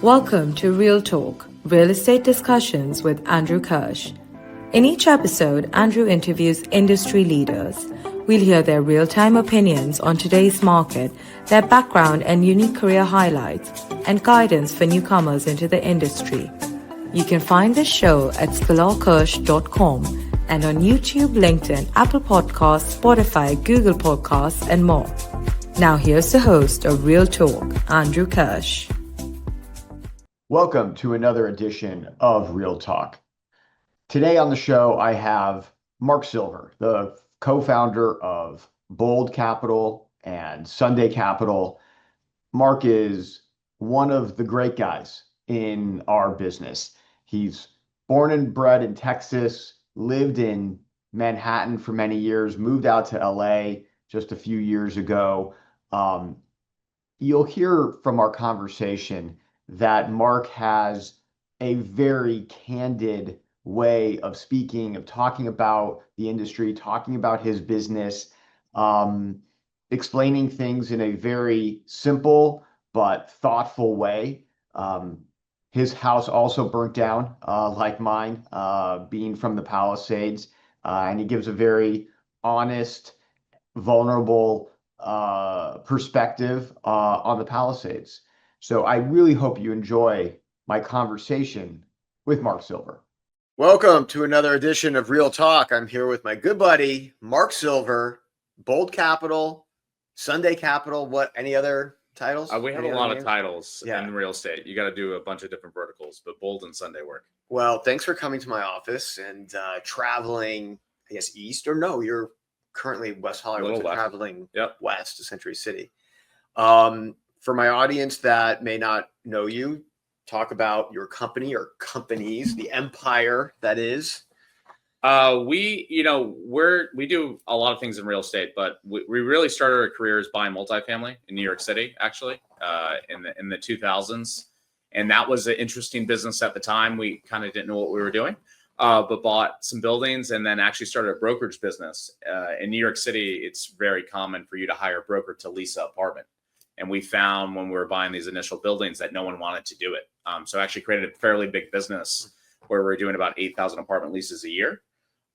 Welcome to Real Talk, Real Estate Discussions with Andrew Kirsh. In each episode, Andrew interviews industry leaders. We'll hear their real-time opinions on today's market, their background and unique career highlights, and guidance for newcomers into the industry. You can find this show at sklarkirsh.com and on YouTube, LinkedIn, Apple Podcasts, Spotify, Google Podcasts, and more. Now here's the host of Real Talk, Andrew Kirsh. Welcome to another edition of Real Talk. Today on the show, I have Mark Silver, the co-founder of Bold Capital and Sunday Capital. Mark is one of the great guys in our business. He's born and bred in Texas, lived in Manhattan for many years, moved out to LA just a few years ago. You'll hear from our conversation that Mark has a very candid way of speaking, of talking about the industry, talking about his business, explaining things in a very simple but thoughtful way. His house also burnt down, like mine, being from the Palisades, and he gives a very honest, vulnerable perspective on the Palisades. So I really hope you enjoy my conversation with Mark Silver. Welcome to another edition of Real Talk. I'm here with my good buddy, Mark Silver, Bold Capital, Sunday Capital. What, any other titles? We have a lot of titles Yeah. in real estate. You got to do a bunch of different verticals, but Bold and Sunday work. Well, thanks for coming to my office and traveling, I guess, east or no, you're currently West Hollywood, so traveling west to Century City. For my audience that may not know you, talk about your company or companies, the empire that is. We do a lot of things in real estate, but we really started our careers buying multifamily in New York City, actually, in the 2000s. And that was an interesting business at the time. We kind of didn't know what we were doing, but bought some buildings and then actually started a brokerage business. In New York City, it's very common for you to hire a broker to lease an apartment. And we found when we were buying these initial buildings that no one wanted to do it. So I actually created a fairly big business where we're doing about 8,000 apartment leases a year.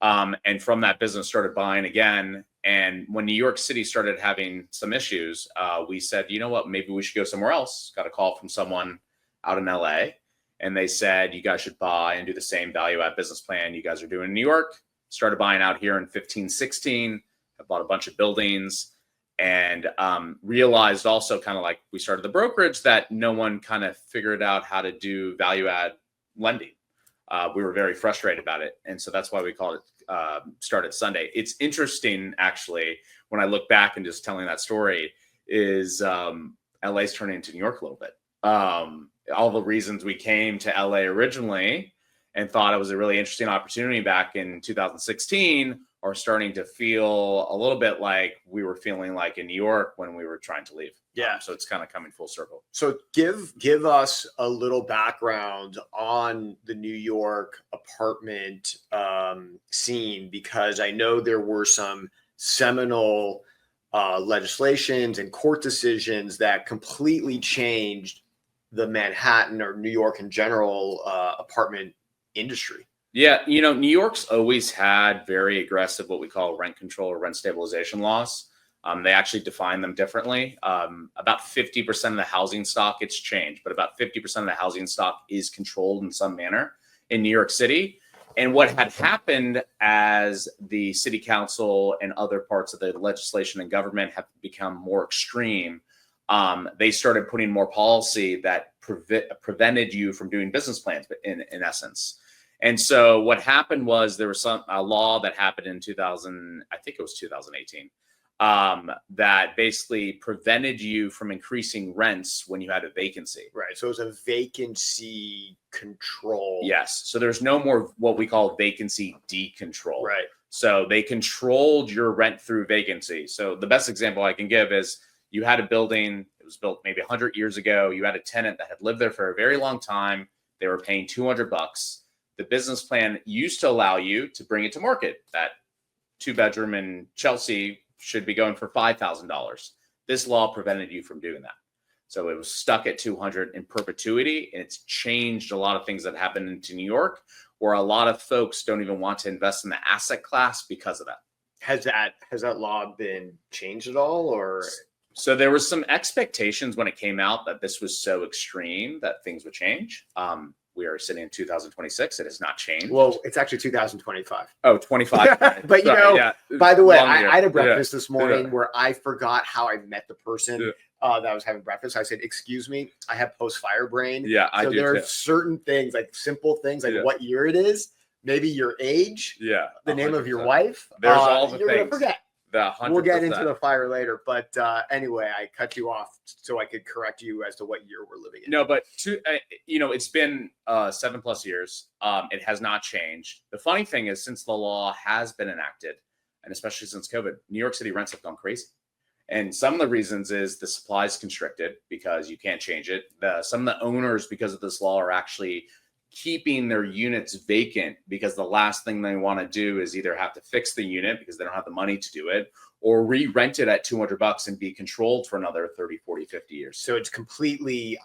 And from that business started buying again. And when New York City started having some issues, we said, you know what, maybe we should go somewhere else. Got a call from someone out in LA. And they said, you guys should buy and do the same value add business plan you guys are doing in New York. Started buying out here in 15, 16. I bought a bunch of buildings. And realized also kind of like we started the brokerage that no one kind of figured out how to do value add lending. We were very frustrated about it. And so that's why we called it Started Sunday. It's interesting, actually, when I look back and just telling that story is LA's turning into New York a little bit. All the reasons we came to LA originally and thought it was a really interesting opportunity back in 2016 are starting to feel a little bit like we were feeling like in New York when we were trying to leave. Yeah. So it's kind of coming full circle. So give us a little background on the New York apartment scene, because I know there were some seminal legislations and court decisions that completely changed the Manhattan or New York in general apartment industry. Yeah, New York's always had very aggressive, what we call rent control or rent stabilization laws. They actually define them differently. About 50% of the housing stock, it's changed, but about 50% of the housing stock is controlled in some manner in New York City. And what had happened as the city council and other parts of the legislation and government have become more extreme, they started putting more policy that prevented you from doing business plans, in essence. And so what happened was there was a law that happened in 2018, that basically prevented you from increasing rents when you had a vacancy. Right. So it was a vacancy control. Yes. So there's no more what we call vacancy decontrol. Right. So they controlled your rent through vacancy. So the best example I can give is you had a building, it was built maybe 100 years ago. You had a tenant that had lived there for a very long time. They were paying $200. The business plan used to allow you to bring it to market. That 2-bedroom in Chelsea should be going for $5,000. This law prevented you from doing that. So it was stuck at 200 in perpetuity, and it's changed a lot of things that happened into New York, where a lot of folks don't even want to invest in the asset class because of that. Has that law been changed at all, or? So there was some expectations when it came out that this was so extreme that things would change. We are sitting in 2026. It has not changed. Well, it's actually 2025. Oh, 25. But yeah. By the way, Long year. I had a breakfast this morning Yeah. where I forgot how I met the person Yeah. that was having breakfast. I said, "Excuse me, I have post-fire brain." Yeah, I so do there too. are certain things, like simple things, like Yeah. what year it is, maybe your age, Yeah. the name of your 100%. wife. There's all the you're things. gonna forget. The 100%. We'll get into the fire later, but anyway, I cut you off so I could correct you as to what year we're living in. No, but it's been 7+ years. It has not changed. The funny thing is, since the law has been enacted, and especially since COVID, New York City rents have gone crazy. And some of the reasons is the supply is constricted because you can't change it. Some of the owners, because of this law, are actually keeping their units vacant because the last thing they want to do is either have to fix the unit because they don't have the money to do it, or re-rent it at $200 and be controlled for another 30, 40, 50 years. So it's completely,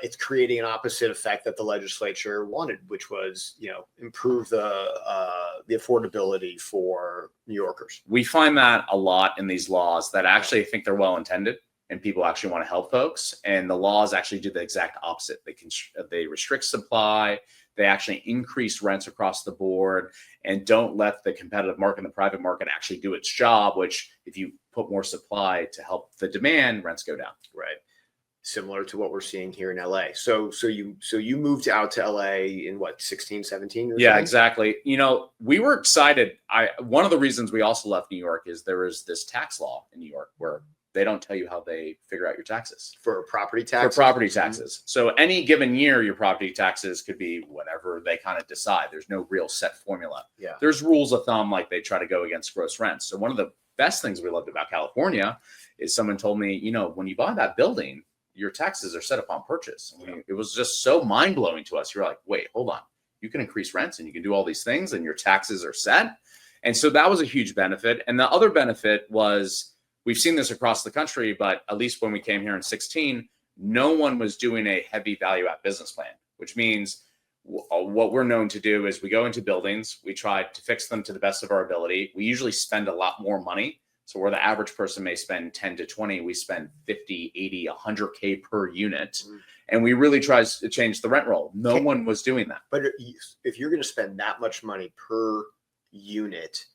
it's creating an opposite effect that the legislature wanted, which was, improve the affordability for New Yorkers. We find that a lot in these laws that actually think they're well-intended and people actually want to help folks. And the laws actually do the exact opposite. They restrict supply. They actually increase rents across the board and don't let the competitive market and the private market actually do its job, which if you put more supply to help the demand, rents go down. Right. Similar to what we're seeing here in LA. So you moved out to LA in what, 16, 17? Yeah, something? Exactly. We were excited. One of the reasons we also left New York is there is this tax law in New York where they don't tell you how they figure out your taxes. For property taxes? For property taxes. Mm-hmm. So any given year, your property taxes could be whatever they kind of decide. There's no real set formula. Yeah. There's rules of thumb, like they try to go against gross rents. So one of the best things we loved about California is someone told me, when you buy that building, your taxes are set upon purchase. I mean, it was just so mind-blowing to us. You're like, wait, hold on. You can increase rents and you can do all these things and your taxes are set. And so that was a huge benefit. And the other benefit was, we've seen this across the country, but at least when we came here in 2016, no one was doing a heavy value add business plan, which means what we're known to do is we go into buildings, we try to fix them to the best of our ability. We usually spend a lot more money. So where the average person may spend 10 to 20, we spend 50, 80, 100K per unit. Mm-hmm. And we really try to change the rent roll. No one was doing that. But if you're going to spend that much money per unit,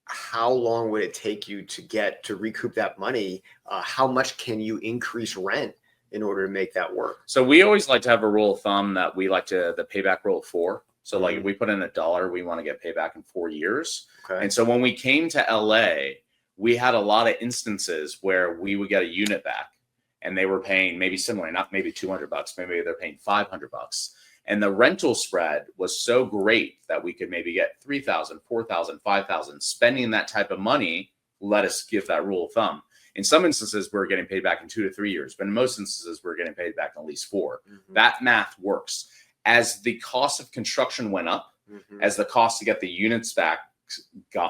how long would it take you to recoup that money? How much can you increase rent in order to make that work? So we always like to have a rule of thumb that we like the payback rule of 4. So like if we put in $1, we want to get payback in 4 years. Okay. And so when we came to LA, we had a lot of instances where we would get a unit back and they were paying maybe similar, not maybe $200, maybe they're paying $500. And the rental spread was so great that we could maybe get $3,000, $4,000, $5,000. Spending that type of money let us give that rule of thumb. In some instances, we're getting paid back in 2 to 3 years, but in most instances, we're getting paid back in at least 4. Mm-hmm. That math works. As the cost of construction went up, mm-hmm. as the cost to get the units back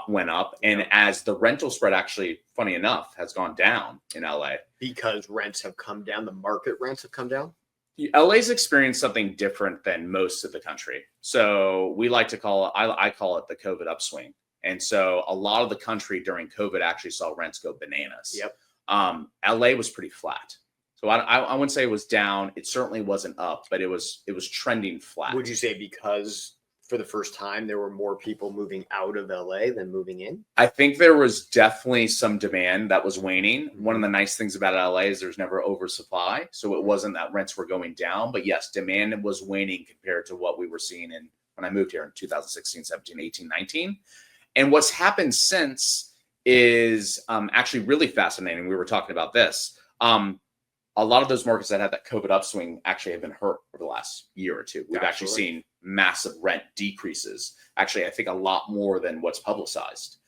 went up, and as the rental spread actually, funny enough, has gone down in LA. Because rents have come down, the market rents have come down? LA's experienced something different than most of the country. So we like to call it, I call it the COVID upswing. And so a lot of the country during COVID actually saw rents go bananas. Yep. LA was pretty flat. So I wouldn't say it was down. It certainly wasn't up, but it was trending flat. Would you say because for the first time there were more people moving out of LA than moving in? I think there was definitely some demand that was waning. Mm-hmm. One of the nice things about LA is there's never oversupply. So it wasn't that rents were going down, but yes, demand was waning compared to what we were seeing when I moved here in 2016, 17, 18, 19. And what's happened since is actually really fascinating. We were talking about this. A lot of those markets that had that COVID upswing actually have been hurt over the last year or two. We've actually seen massive rent decreases. Actually, I think a lot more than what's publicized.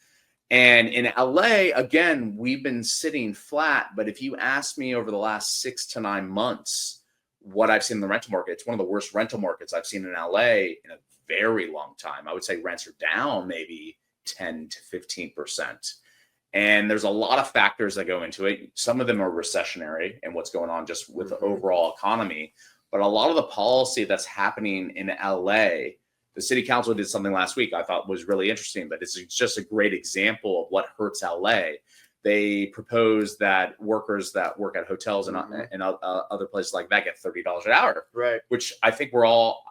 And in LA, again, we've been sitting flat. But if you ask me over the last 6 to 9 months, what I've seen in the rental market, it's one of the worst rental markets I've seen in LA in a very long time. I would say rents are down maybe 10 to 15%. And there's a lot of factors that go into it. Some of them are recessionary and what's going on just with the overall economy. But a lot of the policy that's happening in LA, the city council did something last week I thought was really interesting, but it's just a great example of what hurts LA. They proposed that workers that work at hotels and other places like that get $30 an hour, right? Which I think we're all,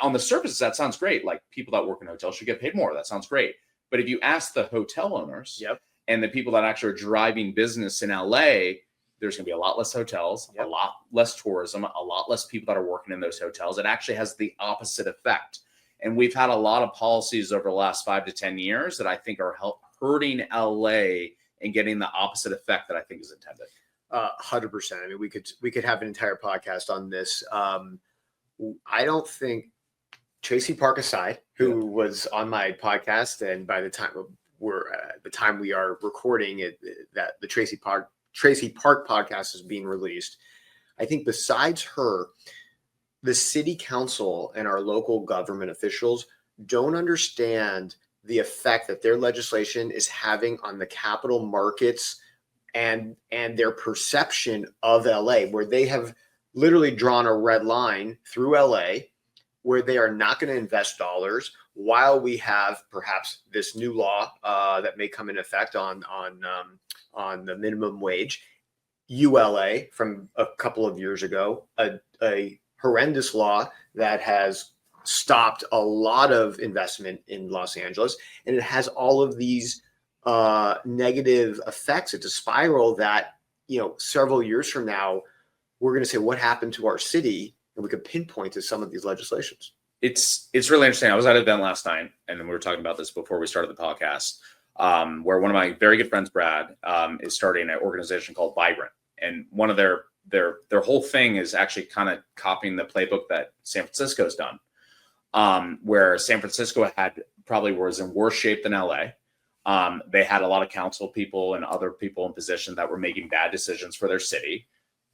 on the surface, that sounds great. Like people that work in hotels should get paid more. That sounds great. But if you ask the hotel owners and the people that actually are driving business in LA, there's going to be a lot less hotels, a lot less tourism, a lot less people that are working in those hotels. It actually has the opposite effect. And we've had a lot of policies over the last 5 to 10 years that I think are hurting LA and getting the opposite effect that I think is intended. 100%. I mean, we could have an entire podcast on this. I don't think Tracy Park aside, who was on my podcast, and by the time we are recording it, that the Tracy Park podcast is being released. I think besides her, the city council and our local government officials don't understand the effect that their legislation is having on the capital markets and their perception of LA, where they have literally drawn a red line through LA where they are not going to invest dollars while we have perhaps this new law that may come in effect on the minimum wage. ULA from a couple of years ago, a horrendous law that has stopped a lot of investment in Los Angeles, and it has all of these negative effects. It's a spiral that, several years from now, we're going to say, what happened to our city? And we could pinpoint to some of these legislations. It's really interesting. I was at an event last night, and we were talking about this before we started the podcast, where one of my very good friends, Brad, is starting an organization called Vibrant. And one of their whole thing is actually kind of copying the playbook that San Francisco's done. Where San Francisco was in worse shape than LA. They had a lot of council people and other people in position that were making bad decisions for their city.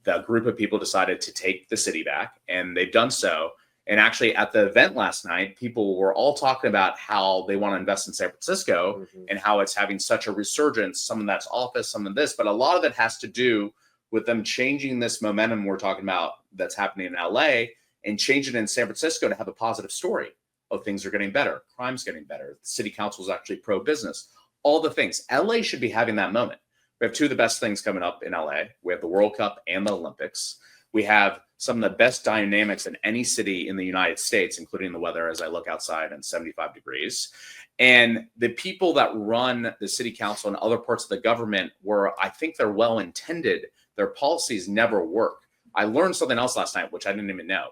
The group of people decided to take the city back, and they've done so. And actually at the event last night, people were all talking about how they want to invest in San Francisco and how it's having such a resurgence. Some of that's office, some of this, but a lot of it has to do with them changing this momentum we're talking about that's happening in LA and change it in San Francisco to have a positive story of things are getting better. Crime's getting better. The city council is actually pro-business. All the things. LA should be having that moment. We have two of the best things coming up in LA. We have the World Cup and the Olympics. We have some of the best dynamics in any city in the United States, including the weather as I look outside and 75 degrees. And the people that run the city council and other parts of the government I think they're well-intended, their policies never work. I learned something else last night, which I didn't even know.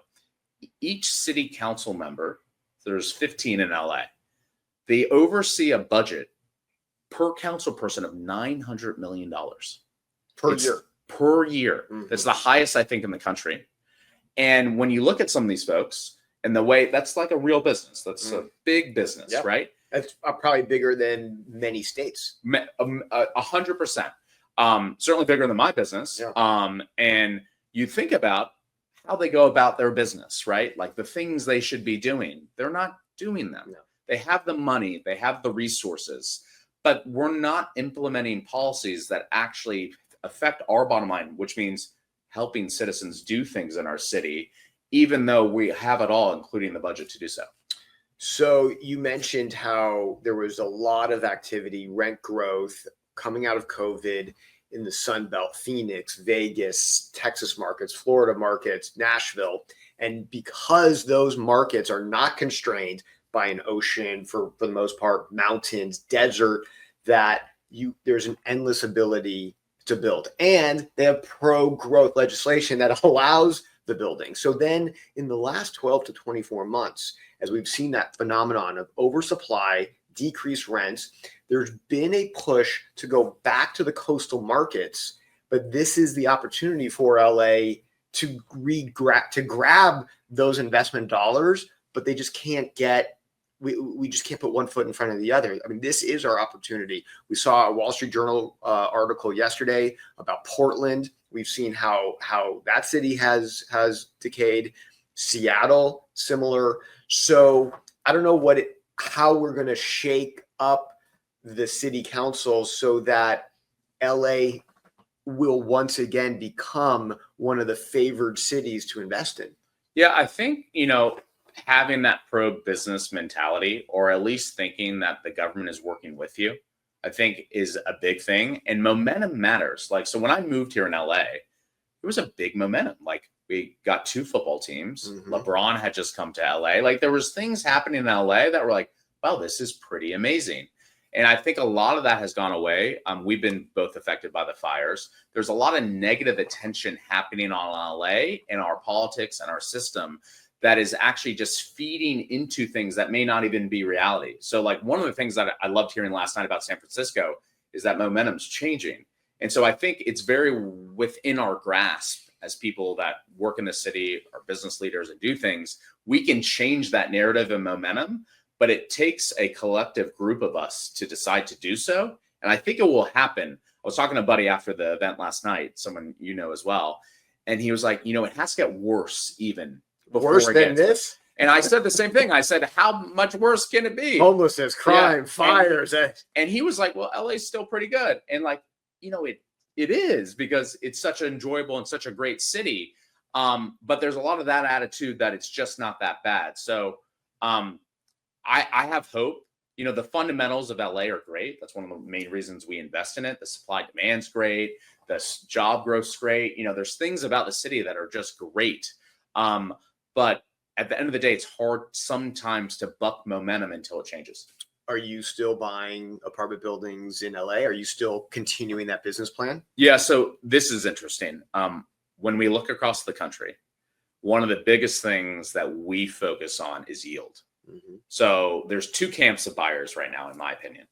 Each city council member, there's 15 in LA, they oversee a budget per council person of $900 million per year. That's the highest, I think, in the country. And when you look at some of these folks and the way that's like a real business, that's a big business, right? That's probably bigger than many states. 100%. Certainly bigger than my business. And you think about how they go about their business, right? Like the things they should be doing, they're not doing them. No. They have the money, they have the resources, but we're not implementing policies that actually affect our bottom line, which means helping citizens do things in our city, even though we have it all, including the budget to do so. So you mentioned how there was a lot of activity, rent growth coming out of COVID in the Sun Belt, Phoenix, Vegas, Texas markets, Florida markets, Nashville. And because those markets are not constrained by an ocean, for the most part, mountains, desert, that there's an endless ability to build. And they have pro-growth legislation that allows the building. So then in the last 12 to 24 months, as we've seen that phenomenon of oversupply, decreased rents, there's been a push to go back to the coastal markets, but this is the opportunity for LA to grab those investment dollars, but they just can't we just can't put one foot in front of the other. I mean, this is our opportunity. We saw a Wall Street Journal article yesterday about Portland. We've seen how that city has decayed. Seattle, similar. So I don't know how we're going to shake up the city council so that LA will once again become one of the favored cities to invest in? Yeah, I think, having that pro-business mentality, or at least thinking that the government is working with you, I think is a big thing. And momentum matters. Like, so when I moved here in LA, it was a big momentum. Like, we got 2 football teams. LeBron had just come to LA. Like, there was things happening in LA that were like, wow, this is pretty amazing. And I think a lot of that has gone away. We've been both affected by the fires. There's a lot of negative attention happening on LA and our politics and our system that is actually just feeding into things that may not even be reality. So, like, one of the things that I loved hearing last night about San Francisco is that momentum's changing. And so I think it's very within our grasp as people that work in the city, or business leaders, and do things. We can change that narrative and momentum, but it takes a collective group of us to decide to do so. And I think it will happen. I was talking to a buddy after the event last night, someone as well. And he was like, it has to get worse even. Worse than this? And I said the same thing. I said, how much worse can it be? Homelessness, crime, fires. And he was like, well, LA's still pretty good. And like, it is, because it's such an enjoyable and such a great city. But there's a lot of that attitude that it's just not that bad. So I have hope. The fundamentals of LA are great. That's one of the main reasons we invest in it. The supply demand's great. The job growth's great. There's things about the city that are just great. But at the end of the day, it's hard sometimes to buck momentum until it changes. Are you still buying apartment buildings in LA? Are you still continuing that business plan? Yeah. So this is interesting. When we look across the country, one of the biggest things that we focus on is yield. So there's 2 camps of buyers right now, in my opinion.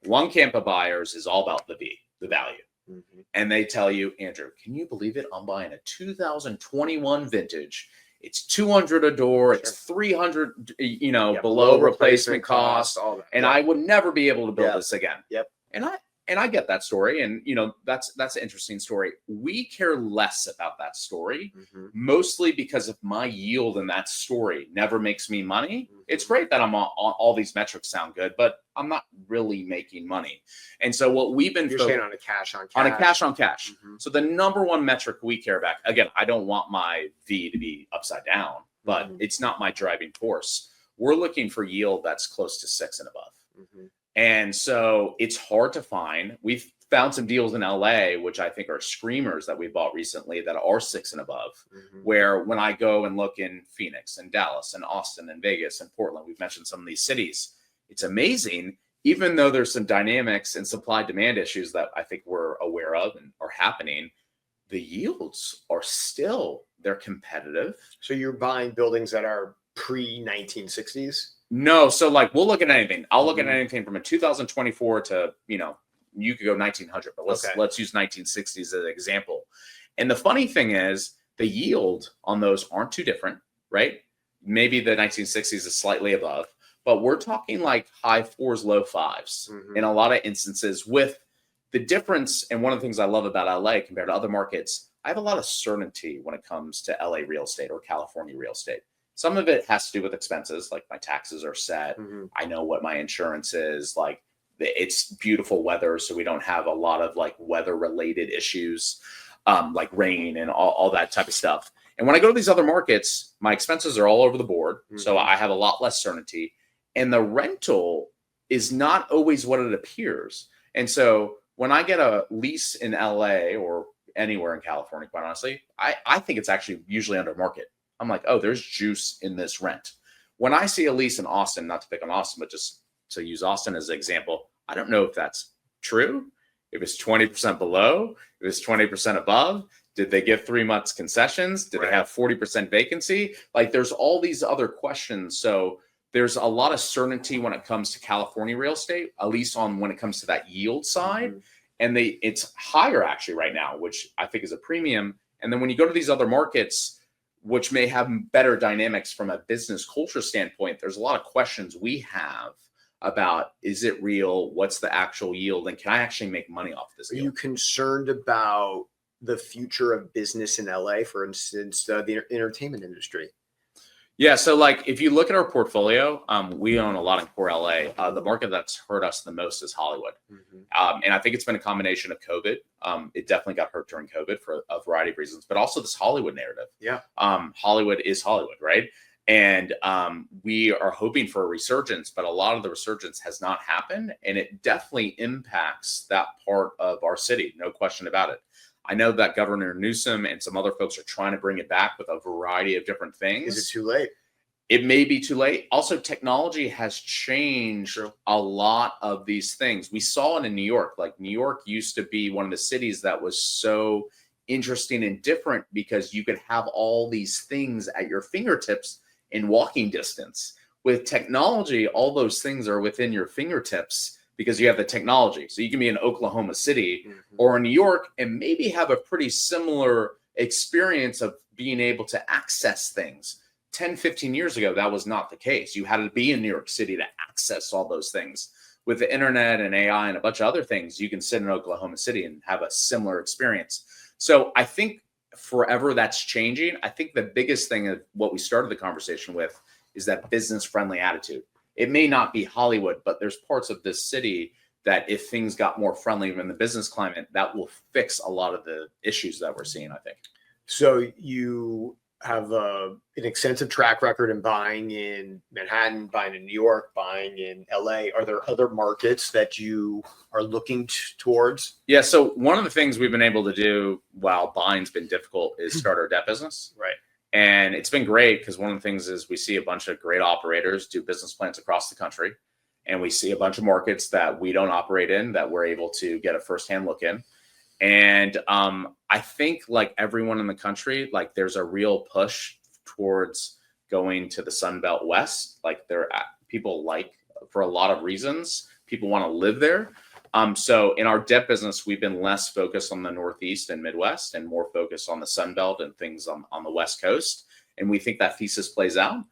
One camp of buyers is all about the value. And they tell you, Andrew, can you believe it? I'm buying a 2021 vintage. It's $200 a door. It's $300, below replacement cost. All that. And I would never be able to build this again. Yep. And I get that story. And, that's an interesting story. We care less about that story, mostly because of my yield in that story never makes me money. It's great that I'm on all these metrics sound good, but I'm not really making money. And so what we've been saying on a cash on cash. On a cash on cash. So the number one metric we care about, again, I don't want my V to be upside down, but it's not my driving force. We're looking for yield that's close to 6 and above. And so it's hard to find. We've found some deals in LA, which I think are screamers that we bought recently that are 6 and above, where when I go and look in Phoenix and Dallas and Austin and Vegas and Portland, we've mentioned some of these cities, it's amazing, even though there's some dynamics and supply demand issues that I think we're aware of and are happening, the yields are still, they're competitive. So you're buying buildings that are pre-1960s? No. So like, we'll look at anything. I'll look at anything from a 2024 to, you could go 1900, but let's use 1960s as an example. And the funny thing is the yield on those aren't too different, right? Maybe the 1960s is slightly above, but we're talking like high 4s, low 5s in a lot of instances, with the difference. And one of the things I love about LA compared to other markets, I have a lot of certainty when it comes to LA real estate or California real estate. Some of it has to do with expenses, like my taxes are set. I know what my insurance is. Like, it's beautiful weather, so we don't have a lot of like weather related issues, like rain and all that type of stuff. And when I go to these other markets, my expenses are all over the board. So I have a lot less certainty. And the rental is not always what it appears. And so when I get a lease in LA or anywhere in California, quite honestly, I think it's actually usually under market. I'm like, oh, there's juice in this rent. When I see a lease in Austin, not to pick on Austin, but just to use Austin as an example, I don't know if that's true, if it's 20% below, if it's 20% above. Did they give 3 months concessions? Did they have 40% vacancy? Like, there's all these other questions. So there's a lot of certainty when it comes to California real estate, at least on when it comes to that yield side. And it's higher actually right now, which I think is a premium. And then when you go to these other markets, which may have better dynamics from a business culture standpoint, there's a lot of questions we have about, is it real? What's the actual yield? And can I actually make money off this Are deal? you concerned about the future of business in LA, for instance, the entertainment industry? Yeah, so like if you look at our portfolio, we own a lot in core LA. The market that's hurt us the most is Hollywood, and I think it's been a combination of COVID. It definitely got hurt during COVID for a variety of reasons, but also this Hollywood narrative. Yeah, Hollywood is Hollywood, right? And we are hoping for a resurgence, but a lot of the resurgence has not happened, and it definitely impacts that part of our city, no question about it. I know that Governor Newsom and some other folks are trying to bring it back with a variety of different things. Is it too late? It may be too late. Also, technology has changed a lot of these things. We saw it in New York. Like New York used to be one of the cities that was so interesting and different because you could have all these things at your fingertips in walking distance. With technology, all those things are within your fingertips because you have the technology. So you can be in Oklahoma City or in New York and maybe have a pretty similar experience of being able to access things. 10, 15 years ago, that was not the case. You had to be in New York City to access all those things. With the internet and AI and a bunch of other things, you can sit in Oklahoma City and have a similar experience. So I think forever that's changing. I think the biggest thing of what we started the conversation with is that business-friendly attitude. It may not be Hollywood, but there's parts of this city that if things got more friendly in the business climate, that will fix a lot of the issues that we're seeing, I think. So you have an extensive track record in buying in Manhattan, buying in New York, buying in LA. Are there other markets that you are looking towards? Yeah. So one of the things we've been able to do while buying's been difficult is start our debt business. Right. And it's been great because one of the things is we see a bunch of great operators do business plans across the country. And we see a bunch of markets that we don't operate in that we're able to get a firsthand look in. And I think like everyone in the country, like there's a real push towards going to the Sun Belt West. Like people like, for a lot of reasons, people want to live there. So in our debt business, we've been less focused on the Northeast and Midwest and more focused on the Sun Belt and things on the West Coast. And we think that thesis plays out.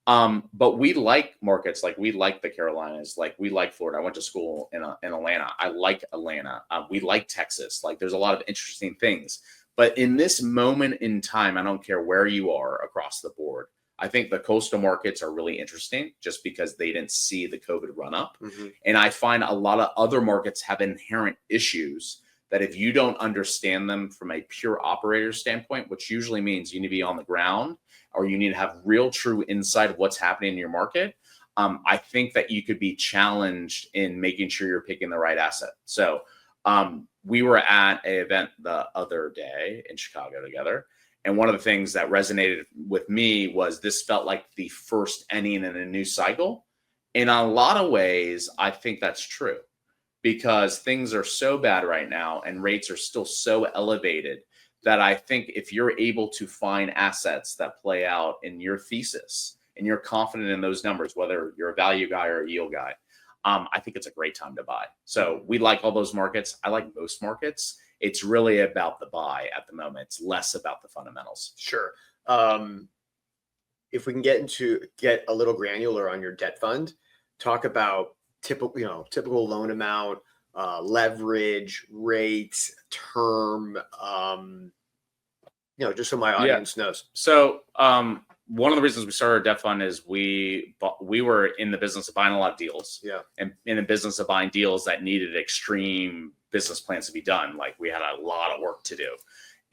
But we like markets, like we like the Carolinas, like we like Florida. I went to school in Atlanta. I like Atlanta. We like Texas. Like there's a lot of interesting things. But in this moment in time, I don't care where you are across the board. I think the coastal markets are really interesting just because they didn't see the COVID run up. And I find a lot of other markets have inherent issues that if you don't understand them from a pure operator standpoint, which usually means you need to be on the ground or you need to have real true insight of what's happening in your market, I think that you could be challenged in making sure you're picking the right asset. So we were at an event the other day in Chicago together. And one of the things that resonated with me was this felt like the first inning in a new cycle. In a lot of ways, I think that's true because things are so bad right now and rates are still so elevated that I think if you're able to find assets that play out in your thesis and you're confident in those numbers, whether you're a value guy or a yield guy, I think it's a great time to buy. So we like all those markets. I like most markets. It's really about the buy at the moment. It's less about the fundamentals. Sure. If we can get a little granular on your debt fund, talk about typical loan amount, leverage, rate, term, just so my audience knows. So one of the reasons we started our debt fund is we were in the business of buying a lot of deals. Yeah. And in the business of buying deals that needed extreme business plans to be done. Like we had a lot of work to do.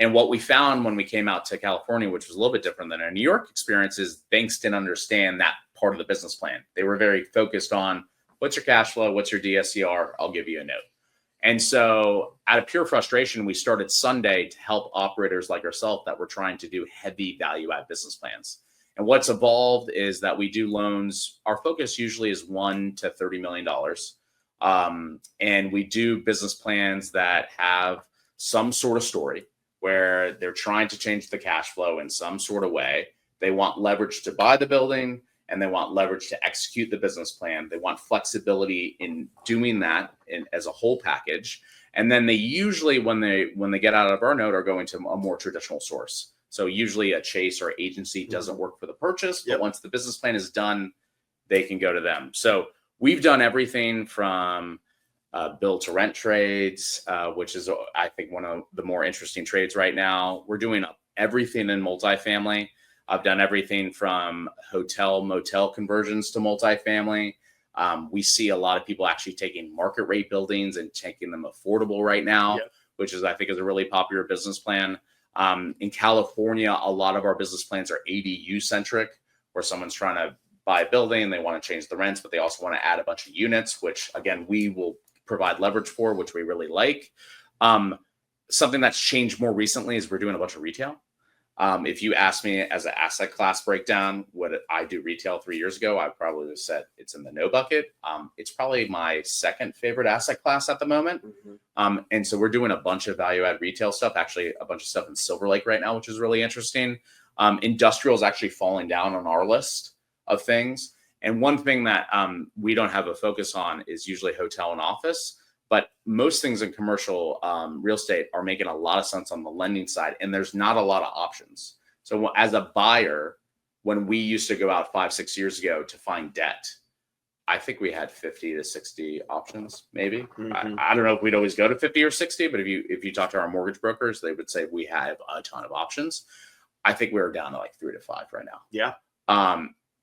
And what we found when we came out to California, which was a little bit different than our New York experience, is banks didn't understand that part of the business plan. They were very focused on what's your cash flow, what's your DSCR, I'll give you a note. And so out of pure frustration, we started Sunday to help operators like ourselves that were trying to do heavy value add business plans. And what's evolved is that we do loans. Our focus usually is $1 to $30 million. And we do business plans that have some sort of story where they're trying to change the cash flow in some sort of way. They want leverage to buy the building and they want leverage to execute the business plan. They want flexibility in doing that as a whole package. And then they usually, when they get out of our note, are going to a more traditional source. So usually a Chase or agency doesn't work for the purchase, but once the business plan is done, they can go to them. So we've done everything from build to rent trades, which is, I think, one of the more interesting trades right now. We're doing everything in multifamily. I've done everything from hotel, motel conversions to multifamily. We see a lot of people actually taking market rate buildings and taking them affordable right now, which is, I think, is a really popular business plan. In California, a lot of our business plans are ADU centric, where someone's trying to buy a building, they want to change the rents, but they also want to add a bunch of units, which again, we will provide leverage for, which we really like. Something that's changed more recently is we're doing a bunch of retail. If you ask me as an asset class breakdown, what I do retail 3 years ago, I probably would have said it's in the no bucket. It's probably my second favorite asset class at the moment. And so we're doing a bunch of value add retail stuff, actually a bunch of stuff in Silver Lake right now, which is really interesting. Industrial is actually falling down on our list of things. And one thing that we don't have a focus on is usually hotel and office. But most things in commercial real estate are making a lot of sense on the lending side, and there's not a lot of options. So as a buyer, when we used to go out 5-6 years ago to find debt, I think we had 50 to 60 options, maybe. I don't know if we'd always go to 50 or 60, but if you talk to our mortgage brokers, they would say we have a ton of options. I think we're down to like 3 to 5 right now. Yeah.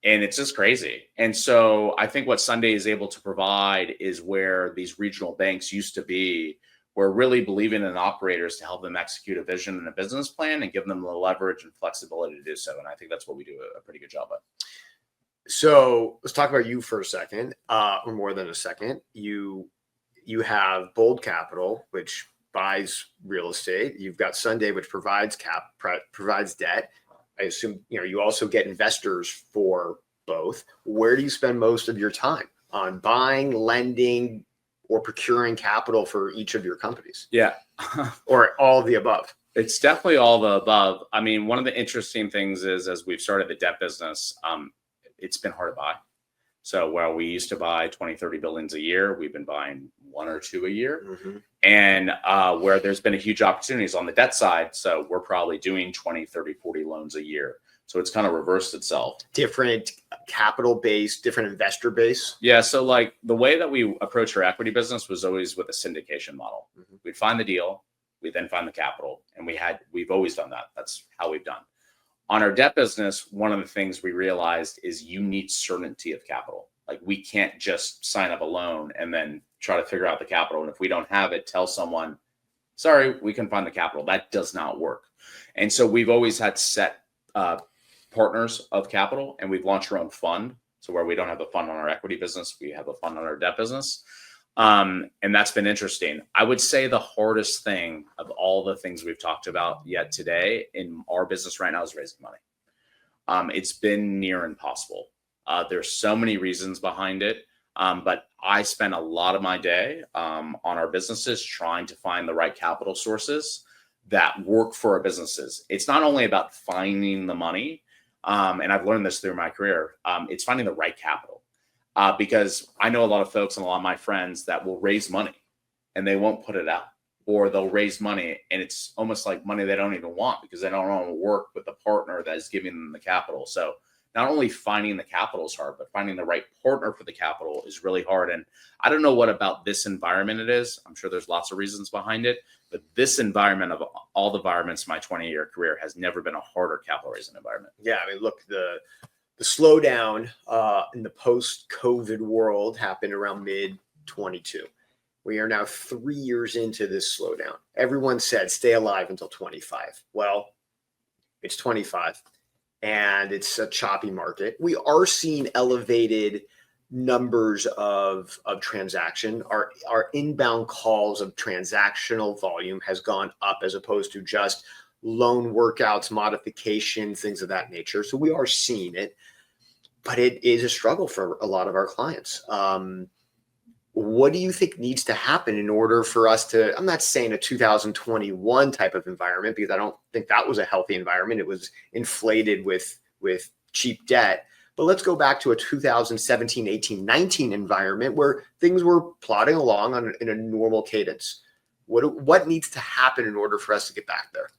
And it's just crazy. And so I think what Sunday is able to provide is where these regional banks used to be. We're really believing in operators to help them execute a vision and a business plan and give them the leverage and flexibility to do so. And I think that's what we do a pretty good job of. So let's talk about you for a second, or more than a second. You have Bold Capital, which buys real estate. You've got Sunday, which provides debt. I assume, you also get investors for both. Where do you spend most of your time on buying, lending, or procuring capital for each of your companies? Yeah. Or all of the above? It's definitely all the above. I mean, one of the interesting things is as we've started the debt business, it's been hard to buy. So while we used to buy 20, 30 buildings a year, we've been buying 1 or 2 a year. And where there's been a huge opportunities on the debt side. So we're probably doing 20, 30, 40 loans a year. So it's kind of reversed itself. Different capital base, different investor base. Yeah. So like the way that we approach our equity business was always with a syndication model. We'd find the deal, we then find the capital. And we've always done that. That's how we've done. On our debt business, one of the things we realized is you need certainty of capital. Like we can't just sign up a loan and then try to figure out the capital. And if we don't have it, tell someone, sorry, we can find the capital. That does not work. And so we've always had set partners of capital, and we've launched our own fund. So where we don't have a fund on our equity business, we have a fund on our debt business. And that's been interesting. I would say the hardest thing of all the things we've talked about yet today in our business right now is raising money. It's been near impossible. There's so many reasons behind it. But I spend a lot of my day on our businesses trying to find the right capital sources that work for our businesses. It's not only about finding the money, and I've learned this through my career, it's finding the right capital. Because I know a lot of folks and a lot of my friends that will raise money and they won't put it out, or they'll raise money and it's almost like money they don't even want because they don't want to work with the partner that is giving them the capital. So not only finding the capital is hard, but finding the right partner for the capital is really hard. And I don't know what about this environment it is. I'm sure there's lots of reasons behind it, but this environment of all the environments in my 20-year career has never been a harder capital raising environment. Yeah, I mean, look, the slowdown in the post-COVID world happened around mid-22. We are now 3 years into this slowdown. Everyone said stay alive until 25. Well, it's 25. And it's a choppy market. We are seeing elevated numbers of transaction. Our inbound calls of transactional volume has gone up as opposed to just loan workouts, modifications, things of that nature. So we are seeing it, but it is a struggle for a lot of our clients. What do you think needs to happen in order for us to, I'm not saying a 2021 type of environment, because I don't think that was a healthy environment. It was inflated with cheap debt. But let's go back to a 2017, 18, 19 environment where things were plodding along in a normal cadence. What needs to happen in order for us to get back there?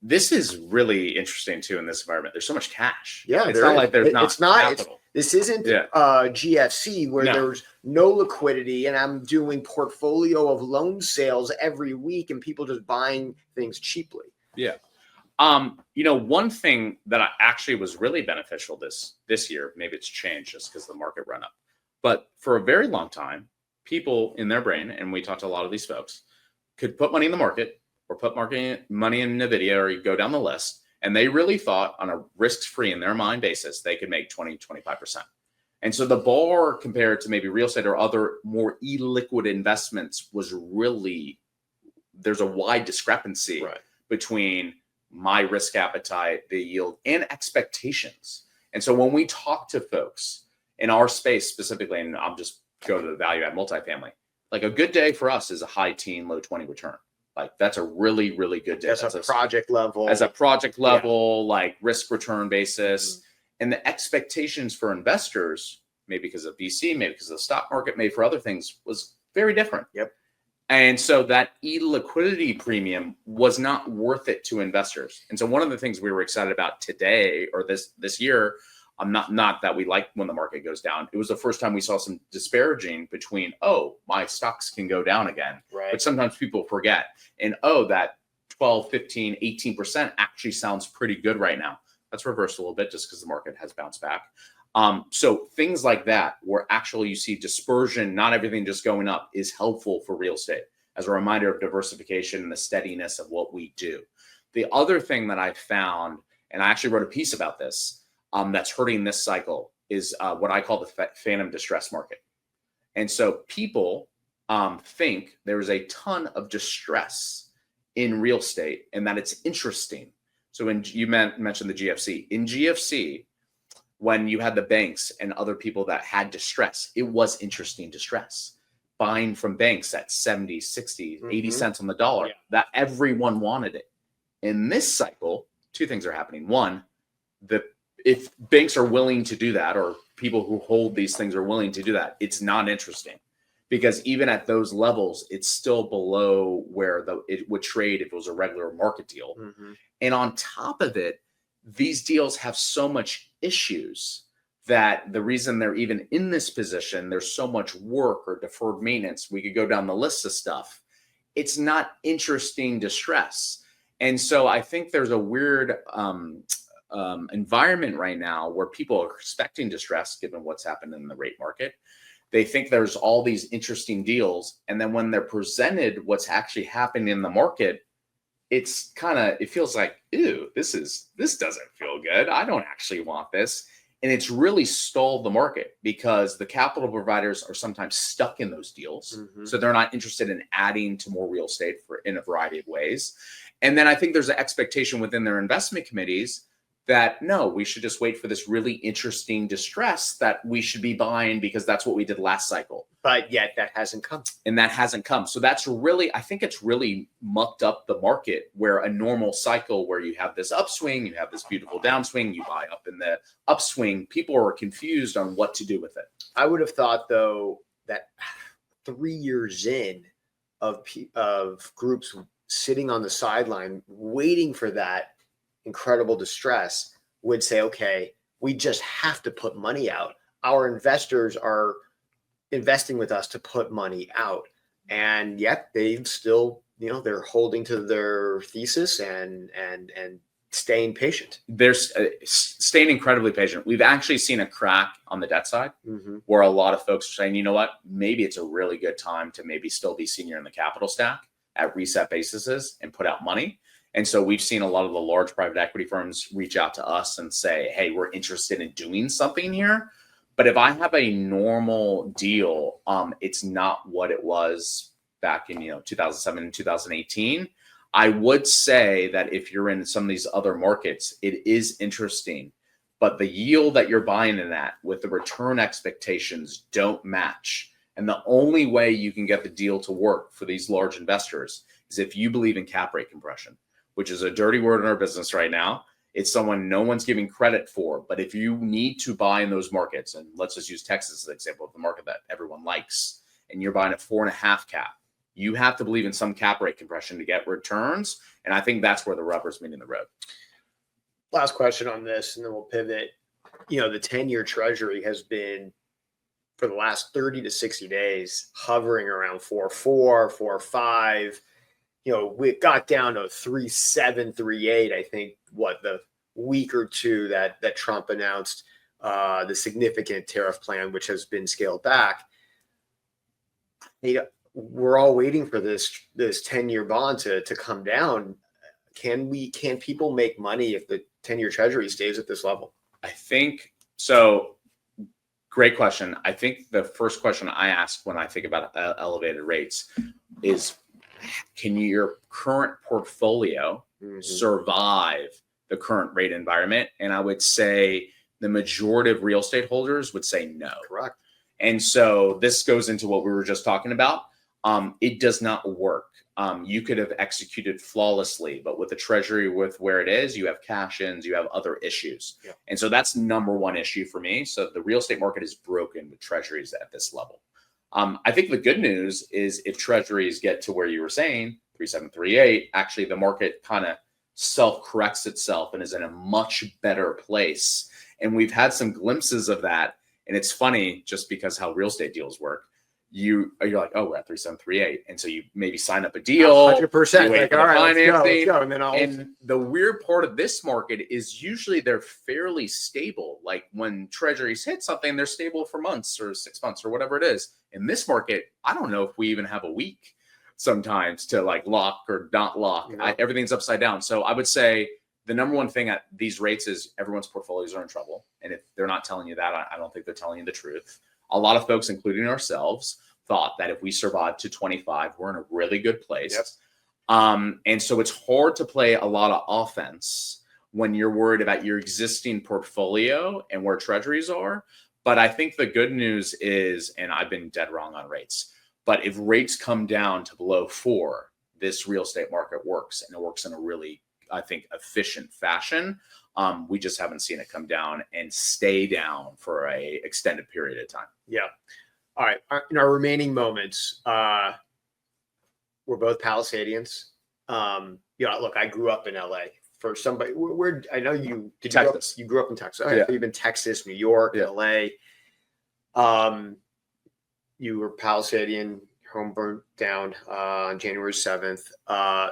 This is really interesting too in this environment. There's so much cash. Yeah, it's not like there's not capital. This isn't GFC where there's no liquidity and I'm doing portfolio of loan sales every week and people just buying things cheaply. Yeah. One thing that I actually was really beneficial this year, maybe it's changed just because the market ran up, but for a very long time, people in their brain, and we talked to a lot of these folks, could put money in the market or put money in NVIDIA, or you go down the list, and they really thought on a risk-free in their mind basis, they could make 20, 25%. And so the bar compared to maybe real estate or other more illiquid investments was really, there's a wide discrepancy between my risk appetite, the yield, and expectations. And so when we talk to folks in our space specifically, and I'll just go to the value add multifamily, like a good day for us is a high teen, low 20 return. Like that's a really, really good day. That's a project level. As a project level, like risk return basis. And the expectations for investors, maybe because of VC, maybe because of the stock market, maybe for other things, was very different. And so that illiquidity premium was not worth it to investors. And so one of the things we were excited about today or this year, not that we like when the market goes down. It was the first time we saw some disparaging between, oh, my stocks can go down again. But sometimes people forget. And that 12, 15, 18% actually sounds pretty good right now. That's reversed a little bit just because the market has bounced back. So things like that, where actually you see dispersion, not everything just going up, is helpful for real estate as a reminder of diversification and the steadiness of what we do. The other thing that I found, and I actually wrote a piece about this, that's hurting this cycle, is what I call the phantom distress market. And so people think there is a ton of distress in real estate and that it's interesting. So when you mentioned the GFC, in GFC, when you had the banks and other people that had distress, it was interesting distress. Buying from banks at 70, 60, 80 cents on the dollar, that everyone wanted it. In this cycle, two things are happening. One, if banks are willing to do that, or people who hold these things are willing to do that, it's not interesting. Because even at those levels, it's still below where it would trade if it was a regular market deal. And on top of it, these deals have so much issues that the reason they're even in this position, there's so much work or deferred maintenance. We could go down the list of stuff. It's not interesting distress. And so I think there's a weird environment right now where people are expecting distress given what's happened in the rate market. They think there's all these interesting deals. And then when they're presented what's actually happening in the market, it feels like, ew, this doesn't feel good. I don't actually want this. And it's really stalled the market because the capital providers are sometimes stuck in those deals. So they're not interested in adding to more real estate in a variety of ways. And then I think there's an expectation within their investment committees that, no, we should just wait for this really interesting distress that we should be buying because that's what we did last cycle. But yet that hasn't come. And that hasn't come. So that's really, I think it's really mucked up the market, where a normal cycle where you have this upswing, you have this beautiful downswing, you buy up in the upswing, people are confused on what to do with it. I would have thought, though, that 3 years in of groups sitting on the sideline waiting for that incredible distress would say, okay, we just have to put money out. Our investors are investing with us to put money out. And yet they've still, they're holding to their thesis and staying patient. They're staying incredibly patient. We've actually seen a crack on the debt side where a lot of folks are saying, you know what, maybe it's a really good time to maybe still be senior in the capital stack at reset bases and put out money. And so we've seen a lot of the large private equity firms reach out to us and say, hey, we're interested in doing something here. But if I have a normal deal, it's not what it was back in 2007 and 2018. I would say that if you're in some of these other markets, it is interesting. But the yield that you're buying in that with the return expectations don't match. And the only way you can get the deal to work for these large investors is if you believe in cap rate compression, which is a dirty word in our business right now. It's someone no one's giving credit for. But if you need to buy in those markets, and let's just use Texas as an example of the market that everyone likes, and you're buying a 4.5 cap, you have to believe in some cap rate compression to get returns. And I think that's where the rubber's meeting the road. Last question on this, and then we'll pivot. The 10-year treasury has been, for the last 30 to 60 days, hovering around 4.4, 4.5. we got down to 3.7, 3.8. I think the week or two that Trump announced the significant tariff plan, which has been scaled back. We're all waiting for this 10-year bond to come down. Can people make money if the 10-year Treasury stays at this level? I think so. Great question. I think the first question I ask when I think about elevated rates is, can your current portfolio survive the current rate environment? And I would say the majority of real estate holders would say no. Correct. And so this goes into what we were just talking about. It does not work. You could have executed flawlessly, but with the Treasury, with where it is, you have cash-ins, you have other issues. Yeah. And so that's number one issue for me. So the real estate market is broken with Treasuries at this level. I think the good news is if Treasuries get to where you were saying, 3.7, 3.8, actually the market kind of self-corrects itself and is in a much better place. And we've had some glimpses of that. And it's funny just because how real estate deals work. You're like, oh, we're at 3.7, 3.8. And so you maybe sign up a deal. 100%. Like, all right, financing. let's go. And the weird part of this market is usually they're fairly stable. Like when Treasuries hit something, they're stable for months or 6 months or whatever it is. In this market, I don't know if we even have a week sometimes to like lock or not lock. Everything's upside down. So I would say the number one thing at these rates is everyone's portfolios are in trouble. And if they're not telling you that, I don't think they're telling you the truth. A lot of folks, including ourselves, thought that if we survived to 25, we're in a really good place. Yep. And so it's hard to play a lot of offense when you're worried about your existing portfolio and where Treasuries are. But I think the good news is, and I've been dead wrong on rates, but if rates come down to below 4, this real estate market works, and it works in a really, I think, efficient fashion. We just haven't seen it come down and stay down for a extended period of time. Yeah. All right. In our remaining moments, we're both Palisadians. Look, I grew up in LA. For somebody, where I know you did. Texas. You grew up in Texas. Yeah. You've been Texas, New York, yeah. LA. You were Palisadian. Home burnt down on January 7th.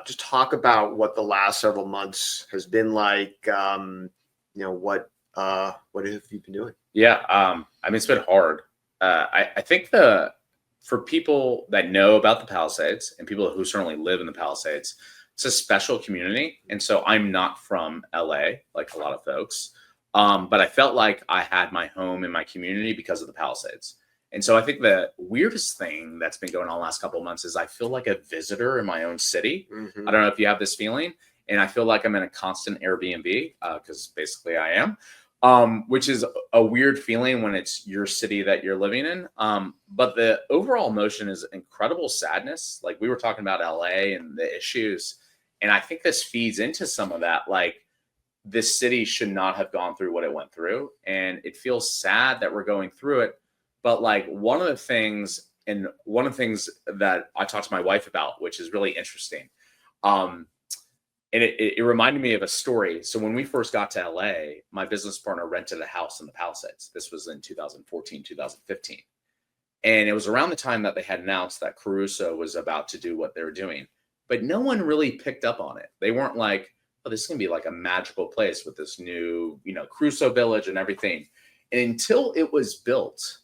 Just talk about what the last several months has been like. What have you been doing? Yeah, I mean, it's been hard. I think for people that know about the Palisades and people who certainly live in the Palisades, it's a special community. And so I'm not from LA, like a lot of folks, but I felt like I had my home in my community because of the Palisades. And so I think the weirdest thing that's been going on the last couple of months is I feel like a visitor in my own city. Mm-hmm. I don't know if you have this feeling, and I feel like I'm in a constant Airbnb because basically I am, which is a weird feeling when it's your city that you're living in. But the overall emotion is incredible sadness. Like we were talking about LA and the issues, and I think this feeds into some of that. Like this city should not have gone through what it went through, and it feels sad that we're going through it. But like one of the things that I talked to my wife about, which is really interesting, and it reminded me of a story. So when we first got to LA, my business partner rented a house in the Palisades. This was in 2014, 2015. And it was around the time that they had announced that Caruso was about to do what they were doing. But no one really picked up on it. They weren't like, oh, this is going to be like a magical place with this new, Caruso Village and everything. And until it was built,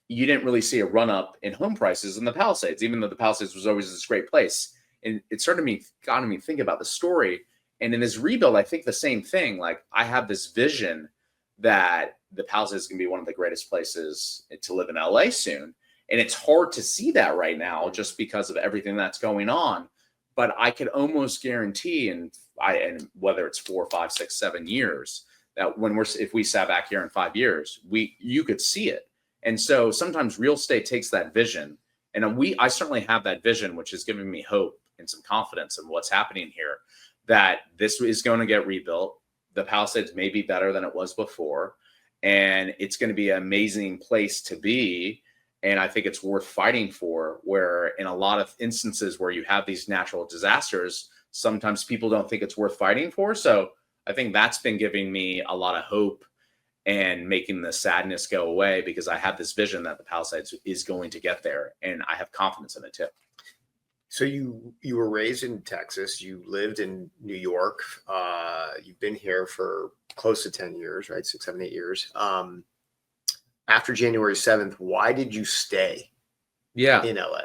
you didn't really see a run up in home prices in the Palisades, even though the Palisades was always this great place. And it got me think about the story. And in this rebuild, I think the same thing. Like I have this vision that the Palisades is going to be one of the greatest places to live in LA soon. And it's hard to see that right now just because of everything that's going on. But I could almost guarantee, and whether it's 4, 5, 6, 7 years, that if we sat back here in 5 years, you could see it. And so sometimes real estate takes that vision, and I certainly have that vision, which is giving me hope and some confidence in what's happening here, that this is going to get rebuilt. The Palisades may be better than it was before, and it's going to be an amazing place to be. And I think it's worth fighting for, where in a lot of instances where you have these natural disasters, sometimes people don't think it's worth fighting for. So I think that's been giving me a lot of hope and making the sadness go away, because I have this vision that the Palisades is going to get there, and I have confidence in it too. So you were raised in Texas. You lived in New York. You've been here for close to 10 years, right? 6, 7, 8 years. After January 7th, why did you stay in LA?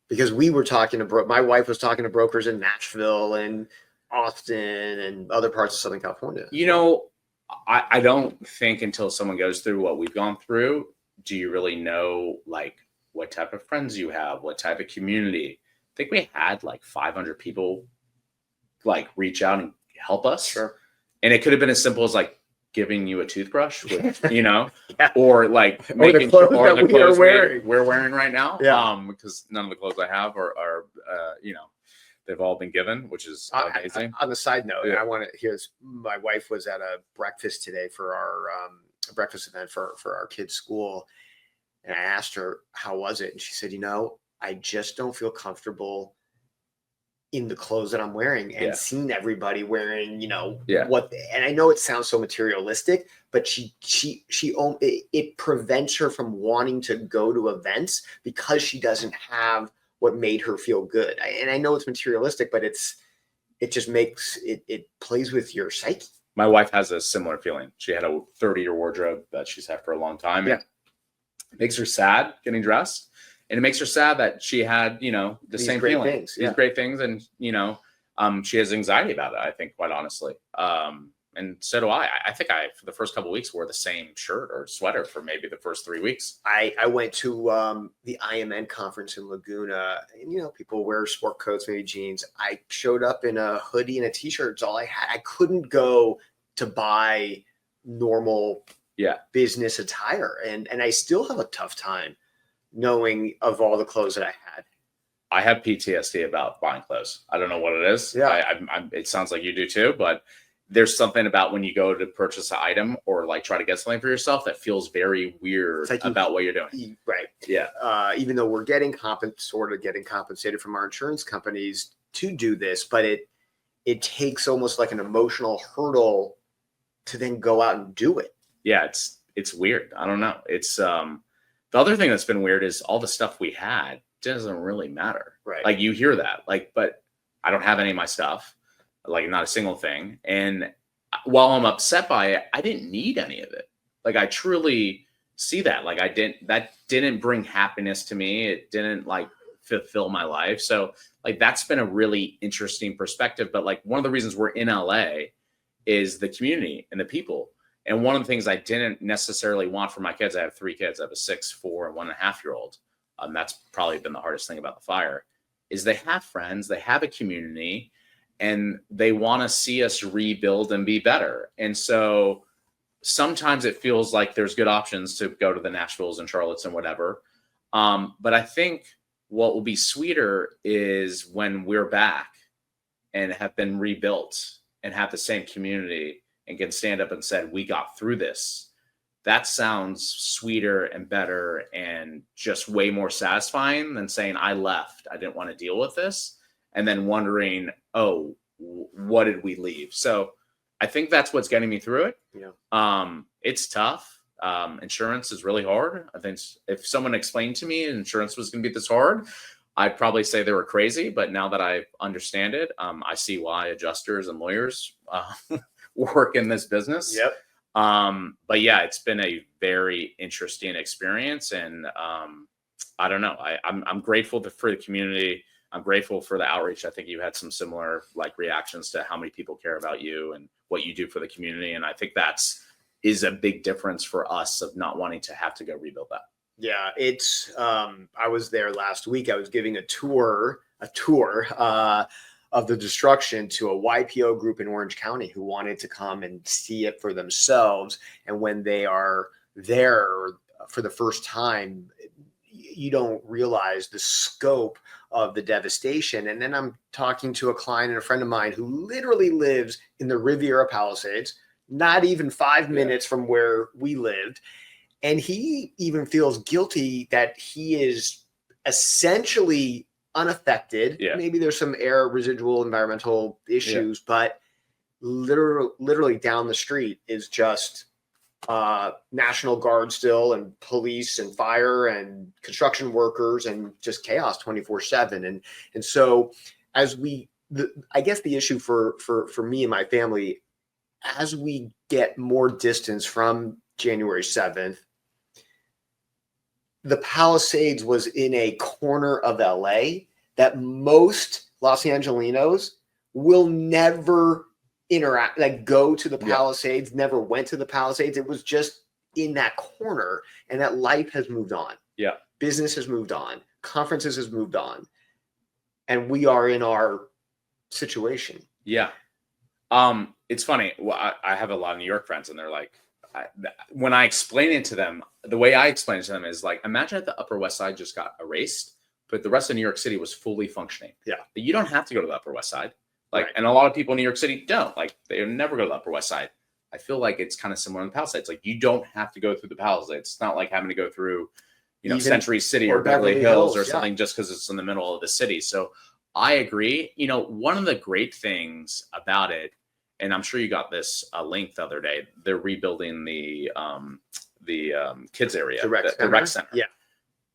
Because we were talking to my wife was talking to brokers in Nashville and Austin and other parts of Southern California. I don't think until someone goes through what we've gone through, do you really know like what type of friends you have, what type of community. I think we had like 500 people like reach out and help us. Sure. And it could have been as simple as like giving you a toothbrush with, Yeah. or like Or making the clothes sure, or that the we are clothes wearing. we're wearing right now. Yeah. Because none of the clothes I have are they've all been given, which is amazing. On the side note, Yeah. I want to hear, my wife was at a breakfast today for our breakfast event for our kids' school. And I asked her, how was it? And she said, I just don't feel comfortable in the clothes that I'm wearing and seeing everybody wearing, what, and I know it sounds so materialistic, but it prevents her from wanting to go to events because she doesn't have what made her feel good. And I know it's materialistic, but it just makes it plays with your psyche. My wife has a similar feeling. She had a 30-year wardrobe that she's had for a long time. Yeah. It makes her sad getting dressed. And it makes her sad that she had, these same great feeling, things, these great things. And, she has anxiety about it, I think, quite honestly. And so do I. I think for the first couple of weeks, wore the same shirt or sweater for maybe the first 3 weeks. I went to the IMN conference in Laguna, and people wear sport coats, maybe jeans. I showed up in a hoodie and a t-shirt. It's all I had. I couldn't go to buy normal business attire, and I still have a tough time knowing of all the clothes that I had. I have PTSD about buying clothes. I don't know what it is. Yeah. It sounds like you do too, but there's something about when you go to purchase an item or like try to get something for yourself that feels very weird about what you're doing. Right. Yeah. Even though we're getting compensated from our insurance companies to do this, but it takes almost like an emotional hurdle to then go out and do it. Yeah. It's weird. I don't know. It's, the other thing that's been weird is all the stuff we had doesn't really matter. Right. Like you hear that, but I don't have any of my stuff, like not a single thing. And while I'm upset by it, I didn't need any of it. Like I truly see that. Like that didn't bring happiness to me. It didn't like fulfill my life. So like, that's been a really interesting perspective. But like one of the reasons we're in LA is the community and the people. And one of the things I didn't necessarily want for my kids, I have 3 kids. I have a 6, 4, and 1.5-year-old. That's probably been the hardest thing about the fire, is they have friends, they have a community, and they want to see us rebuild and be better. And so sometimes it feels like there's good options to go to the Nashvilles and Charlottes and whatever. But I think what will be sweeter is when we're back and have been rebuilt and have the same community and can stand up and said, we got through this. That sounds sweeter and better and just way more satisfying than saying I left. I didn't want to deal with this. And then wondering, oh, what did we leave? So I think that's what's getting me through it. Yeah. It's tough. Insurance is really hard. I think if someone explained to me insurance was going to be this hard, I'd probably say they were crazy. But now that I understand it, I see why adjusters and lawyers work in this business. Yep. But yeah, it's been a very interesting experience, and I don't know. I'm grateful for the community. I'm grateful for the outreach. I think you had some similar like reactions to how many people care about you and what you do for the community, and I think is a big difference for us of not wanting to have to go rebuild that. Yeah, it's. I was there last week. I was giving a tour of the destruction to a YPO group in Orange County who wanted to come and see it for themselves. And when they are there for the first time, you don't realize the scope of the devastation. And then I'm talking to a client and a friend of mine who literally lives in the Riviera Palisades, not even 5 minutes from where we lived. And he even feels guilty that he is essentially unaffected. Yeah. Maybe there's some air residual environmental issues, but literally down the street is just National Guard still, and police and fire and construction workers, and just chaos 24/7. And so as I guess the issue for me and my family, as we get more distance from January 7th, the Palisades was in a corner of LA that most Los Angelenos will never interact, like go to the Palisades, never went to the Palisades. It was just in that corner, and that life has moved on. Yeah. Business has moved on. Conferences has moved on. And we are in our situation. Yeah. It's funny. Well, I have a lot of New York friends, and they're like, when I explain it to them, the way I explain it to them is like, imagine if the Upper West Side just got erased, but the rest of New York City was fully functioning. Yeah. You don't have to go to the Upper West Side. Like, Right. And a lot of people in New York City don't. Like, they never go to the Upper West Side. I feel like it's kind of similar in the Palisades. Like, you don't have to go through the Palisades. It's not like having to go through, Even Century City or Beverly Hills or something just because it's in the middle of the city. So I agree. One of the great things about it, and I'm sure you got this link the other day, they're rebuilding the kids area, the rec center. Yeah.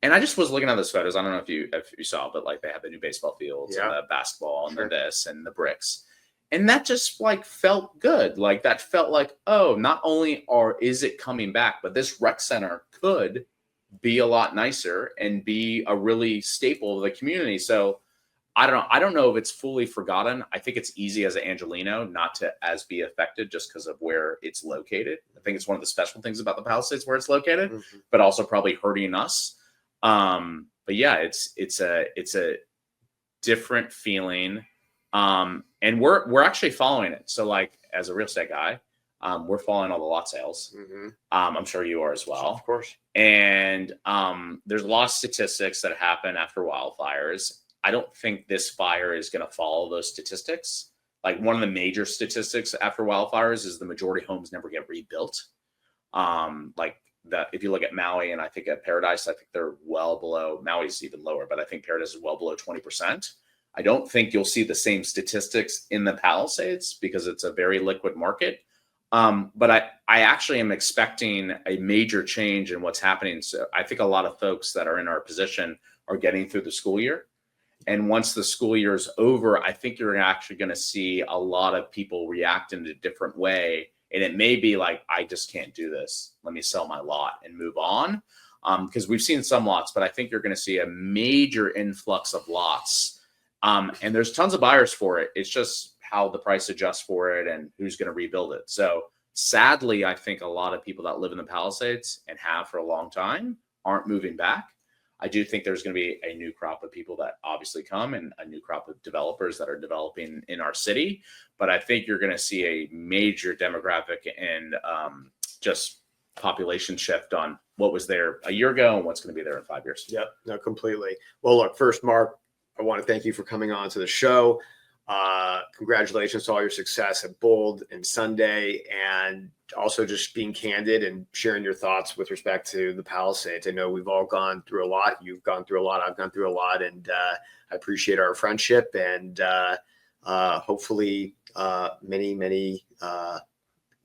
And I just was looking at those photos. I don't know if you saw, but like they have the new baseball fields and the basketball and the this and the bricks. And that just like felt good. Like that felt like, oh, not only is it coming back, but this rec center could be a lot nicer and be a really staple of the community. So I don't know if it's fully forgotten. I think it's easy as an Angelino not to be affected just because of where it's located. I think it's one of the special things about the Palisades where it's located, but also probably hurting us. But yeah, it's a different feeling. And we're actually following it. So like as a real estate guy, we're following all the lot sales. I'm sure you are as well. Of course. And there's a lot of statistics that happen after wildfires. I don't think this fire is going to follow those statistics. Like one of the major statistics after wildfires is the majority of homes never get rebuilt. Like that, if you look at Maui and I think at Paradise, I think they're well below. Maui's even lower, but I think Paradise is well below 20%. I don't think you'll see the same statistics in the Palisades because it's a very liquid market. But I actually am expecting a major change in what's happening. So I think a lot of folks that are in our position are getting through the school year. And once the school year is over, I think you're actually going to see a lot of people react in a different way. And it may be like, I just can't do this. Let me sell my lot and move on. Because we've seen some lots, but I think you're going to see a major influx of lots. And there's tons of buyers for it. It's just how the price adjusts for it and who's going to rebuild it. So sadly, I think a lot of people that live in the Palisades and have for a long time aren't moving back. I do think there's going to be a new crop of people that obviously come and a new crop of developers that are developing in our city. But I think you're going to see a major demographic and just population shift on what was there a year ago and what's going to be there in 5 years. Yep, no, completely. Well, look, first, Mark, I want to thank you for coming on to the show. Congratulations to all your success at Bold and Sunday, and also just being candid and sharing your thoughts with respect to the Palisades. I know we've all gone through a lot. You've gone through a lot. I've gone through a lot, and I appreciate our friendship and hopefully many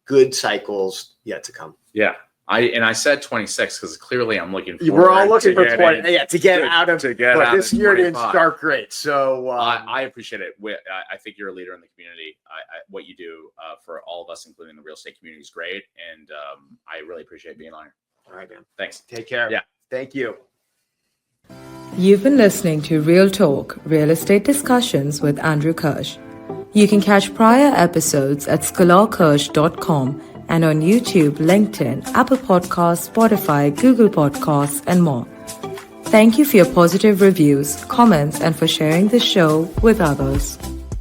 good cycles yet to come. Yeah. I said 26 because clearly I'm looking forward. We're all looking for 20. Yeah, to get out of this year didn't 25. start great. So I appreciate it. I think you're a leader in the community. What you do for all of us, including the real estate community, is great, and I really appreciate being on here. All right, man. Thanks. Take care. Yeah. Thank you. You've been listening to Real Talk, Real Estate Discussions with Andrew Kirsh. You can catch prior episodes at sklarkirsh.com and on YouTube, LinkedIn, Apple Podcasts, Spotify, Google Podcasts, and more. Thank you for your positive reviews, comments, and for sharing the show with others.